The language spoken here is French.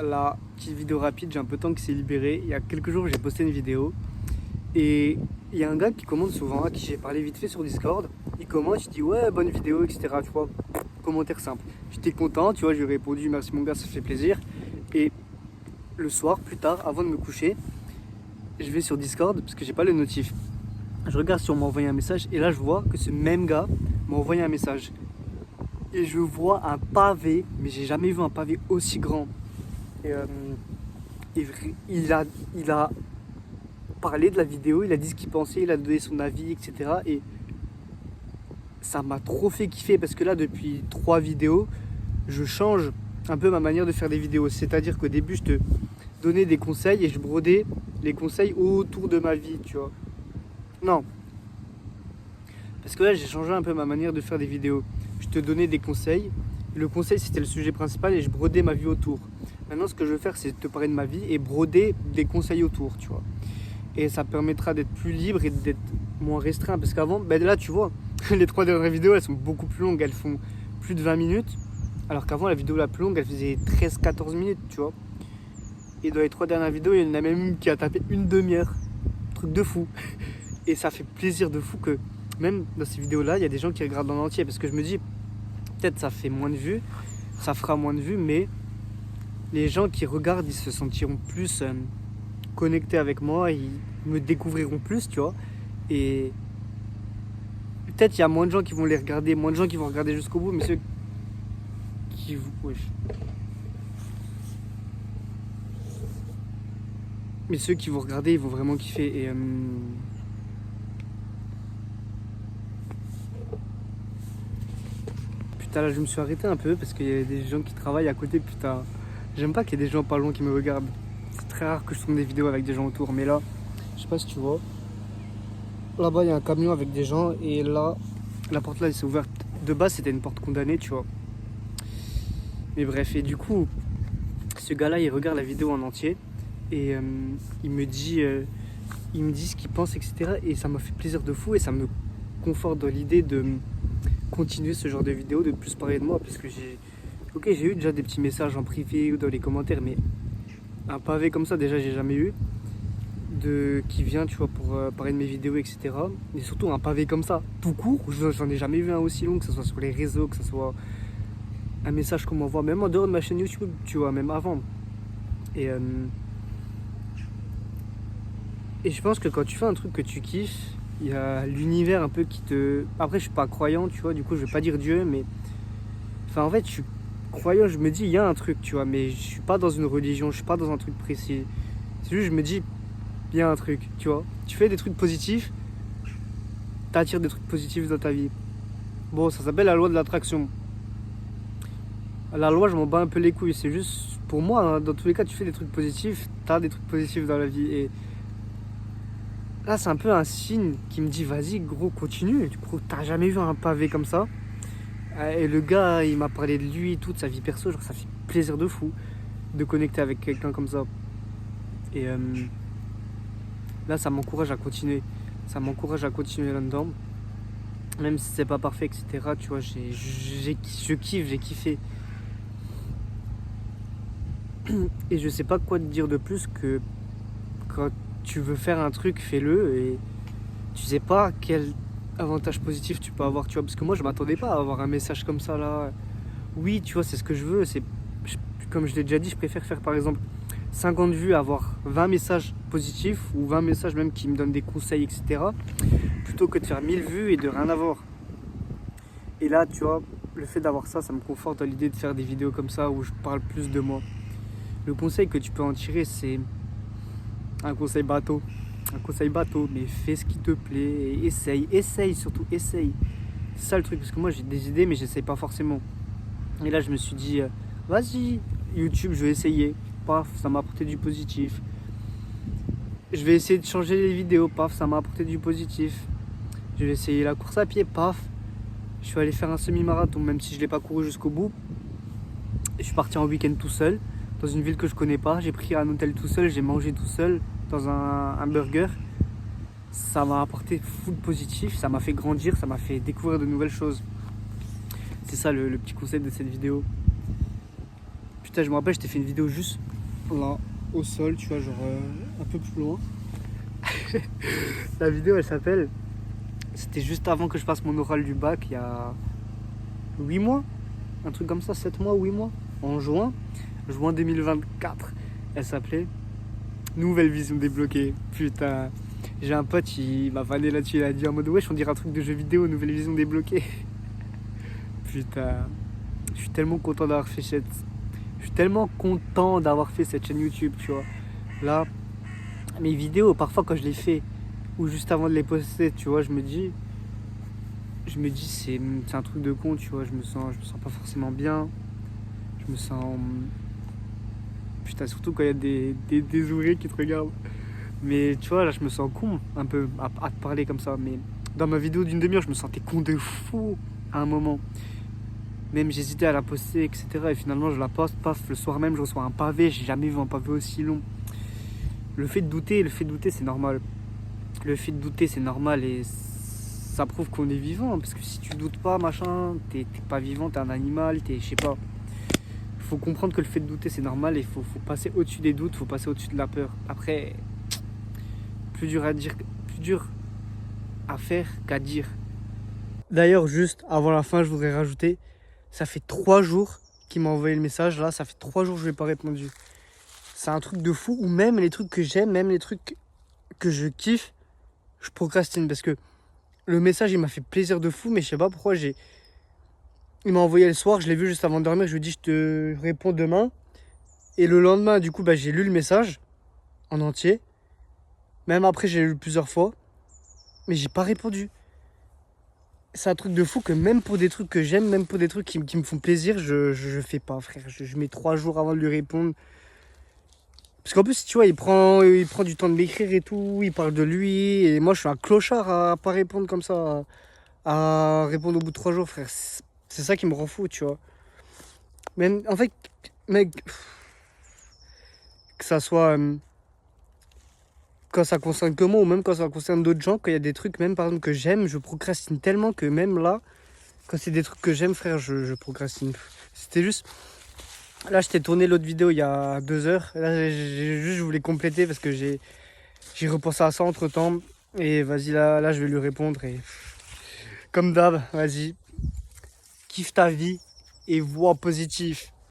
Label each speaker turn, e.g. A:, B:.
A: La petite vidéo rapide, j'ai un peu de temps qui s'est libéré. Il y a quelques jours, j'ai posté une vidéo et il y a un gars qui commente souvent, à qui j'ai parlé vite fait sur Discord. Il commente, il dit ouais, bonne vidéo, etc. Tu vois, commentaire simple. J'étais content, tu vois, je lui ai répondu merci mon gars, ça fait plaisir. Et le soir, plus tard, avant de me coucher, je vais sur Discord parce que j'ai pas le notif. Je regarde si on m'a envoyé un message et là je vois que ce même gars m'a envoyé un message. Et je vois un pavé, mais j'ai jamais vu un pavé aussi grand. Et, il a parlé de la vidéo, il a dit ce qu'il pensait, il a donné son avis, etc. Et ça m'a trop fait kiffer parce que là, depuis 3 vidéos, je change un peu ma manière de faire des vidéos. C'est-à-dire qu'au début, je te donnais des conseils et je brodais les conseils autour de ma vie, tu vois. Non. Parce que là, j'ai changé un peu ma manière de faire des vidéos. Je te donnais des conseils. Le conseil, c'était le sujet principal et je brodais ma vie autour. Maintenant, ce que je veux faire, c'est te parler de ma vie et broder des conseils autour, tu vois. Et ça permettra d'être plus libre et d'être moins restreint. Parce qu'avant, ben là, tu vois, les 3 dernières vidéos, elles sont beaucoup plus longues. Elles font plus de 20 minutes. Alors qu'avant, la vidéo la plus longue, elle faisait 13-14 minutes, tu vois. Et dans les 3 dernières vidéos, il y en a même une qui a tapé une demi-heure. Truc de fou. Et ça fait plaisir de fou que, même dans ces vidéos-là, il y a des gens qui regardent en entier. Parce que je me dis, peut-être ça fait moins de vues, ça fera moins de vues, mais les gens qui regardent, ils se sentiront plus connectés avec moi, ils me découvriront plus, tu vois. Et peut-être il y a moins de gens qui vont les regarder, moins de gens qui vont regarder jusqu'au bout, mais ceux qui... Wesh. Mais ceux qui vont regarder, ils vont vraiment kiffer. Et putain, là je me suis arrêté un peu parce qu'il y a des gens qui travaillent à côté, putain. J'aime pas qu'il y ait des gens pas loin qui me regardent. C'est très rare que je tourne des vidéos avec des gens autour, mais là, je sais pas si tu vois. Là-bas, il y a un camion avec des gens et là, la porte là, elle s'est ouverte. De base, c'était une porte condamnée, tu vois. Mais bref, et du coup, ce gars-là, il regarde la vidéo en entier et il me dit ce qu'il pense, etc. Et ça m'a fait plaisir de fou et ça me conforte dans l'idée de continuer ce genre de vidéo, de plus parler de moi, parce que j'ai eu déjà des petits messages en privé ou dans les commentaires, mais un pavé comme ça, déjà, j'ai jamais eu. Qui vient, tu vois, pour parler de mes vidéos, etc. Et surtout un pavé comme ça, tout court, j'en ai jamais vu un aussi long, que ce soit sur les réseaux, que ce soit un message qu'on m'envoie, même en dehors de ma chaîne YouTube, tu vois, même avant. Et je pense que quand tu fais un truc que tu kiffes, il y a l'univers un peu qui te... Après, je suis pas croyant, tu vois, du coup, je vais pas dire Dieu, mais... Enfin, en fait, je suis croyant, je me dis, il y a un truc, tu vois, mais je suis pas dans une religion, je suis pas dans un truc précis. C'est juste, je me dis, il y a un truc, tu vois. Tu fais des trucs positifs, t'attires des trucs positifs dans ta vie. Bon, ça s'appelle la loi de l'attraction. La loi, je m'en bats un peu les couilles. C'est juste, pour moi, hein, dans tous les cas, tu fais des trucs positifs, t'as des trucs positifs dans la vie. Et là, c'est un peu un signe qui me dit, vas-y, gros, continue. Du coup, t'as jamais vu un pavé comme ça. Et le gars, il m'a parlé de lui, toute sa vie perso. Genre, ça fait plaisir de fou de connecter avec quelqu'un comme ça. Et là, ça m'encourage à continuer. Ça m'encourage à continuer là-dedans. Même si c'est pas parfait, etc. Tu vois, je kiffe, j'ai kiffé. Et je sais pas quoi te dire de plus que quand tu veux faire un truc, fais-le. Et tu sais pas quel avantage positif tu peux avoir, tu vois. Parce que moi, je m'attendais pas à avoir un message comme ça, là. Oui, tu vois, c'est ce que je veux. Comme je l'ai déjà dit, je préfère faire, par exemple, 50 vues, avoir 20 messages positifs ou 20 messages même qui me donnent des conseils, etc. Plutôt que de faire 1000 vues et de rien avoir. Et là, tu vois, le fait d'avoir ça, ça me conforte dans l'idée de faire des vidéos comme ça où je parle plus de moi. Le conseil que tu peux en tirer, c'est un conseil bateau. Un conseil bateau, mais fais ce qui te plaît et essaye surtout, essaye. C'est ça le truc, parce que moi j'ai des idées, mais j'essaye pas forcément. Et là, je me suis dit, vas-y, YouTube, je vais essayer. Paf, ça m'a apporté du positif. Je vais essayer de changer les vidéos, paf, ça m'a apporté du positif. Je vais essayer la course à pied, paf. Je suis allé faire un semi-marathon, même si je ne l'ai pas couru jusqu'au bout. Je suis parti en week-end tout seul, dans une ville que je connais pas. J'ai pris un hôtel tout seul, j'ai mangé tout seul dans un burger. Ça m'a apporté full positif, ça m'a fait grandir, ça m'a fait découvrir de nouvelles choses. C'est ça le petit concept de cette vidéo. Putain, putain, je me rappelle, je t'ai fait une vidéo juste là, au sol, tu vois, genre un peu plus loin. La vidéo, elle s'appelle... C'était juste avant que je passe mon oral du bac, il y a 8 mois. Un truc comme ça, 7 mois, 8 mois. En juin 2024. Elle s'appelait Nouvelle vision débloquée. Putain, j'ai un pote, il m'a vanné là-dessus. Il a dit en mode wesh, on dirait un truc de jeu vidéo, nouvelle vision débloquée. Putain, je suis tellement content d'avoir fait cette... Je suis tellement content d'avoir fait cette chaîne YouTube, tu vois. Là, mes vidéos, parfois quand je les fais, ou juste avant de les poster, tu vois, je me dis c'est un truc de con, tu vois. Je me sens pas forcément bien. Je me sens... Putain, surtout quand il y a des ouvriers qui te regardent. Mais tu vois, là, je me sens con un peu à te parler comme ça. Mais dans ma vidéo d'une demi-heure, je me sentais con de fou à un moment. Même j'hésitais à la poster, etc. Et finalement, je la poste, paf, le soir même, je reçois un pavé. J'ai jamais vu un pavé aussi long. Le fait de douter, c'est normal. Le fait de douter, c'est normal et ça prouve qu'on est vivant. Parce que si tu doutes pas, machin, t'es pas vivant, t'es un animal, je sais pas. Faut comprendre que le fait de douter, c'est normal et faut passer au-dessus des doutes, faut passer au-dessus de la peur. Après, plus dur à faire qu'à dire. D'ailleurs, juste avant la fin, je voudrais rajouter, ça fait 3 jours qu'il m'a envoyé le message. Là, ça fait 3 jours que je lui ai pas répondu. C'est un truc de fou. Ou même les trucs que j'aime, même les trucs que je kiffe, je procrastine. Parce que le message, il m'a fait plaisir de fou, mais je sais pas pourquoi il m'a envoyé le soir, je l'ai vu juste avant de dormir, je lui ai dit je te réponds demain. Et le lendemain, du coup, j'ai lu le message en entier. Même après, j'ai lu plusieurs fois. Mais j'ai pas répondu. C'est un truc de fou que même pour des trucs que j'aime, même pour des trucs qui me font plaisir, je fais pas, frère. Je mets 3 jours avant de lui répondre. Parce qu'en plus, tu vois, il prend du temps de m'écrire et tout, il parle de lui. Et moi, je suis un clochard à pas répondre comme ça, à répondre au bout de 3 jours, frère. C'est ça qui me rend fou, tu vois. Mais en fait, mec, que ça soit quand ça concerne que moi ou même quand ça concerne d'autres gens, quand il y a des trucs même par exemple que j'aime, je procrastine tellement que même là, quand c'est des trucs que j'aime, frère, je procrastine. C'était juste... Là, je t'ai tourné l'autre vidéo il y a 2 heures. Là, je voulais compléter parce que j'ai repensé à ça entre temps. Et vas-y, là, je vais lui répondre. Et comme d'hab, vas-y, kiffe ta vie et vois positif.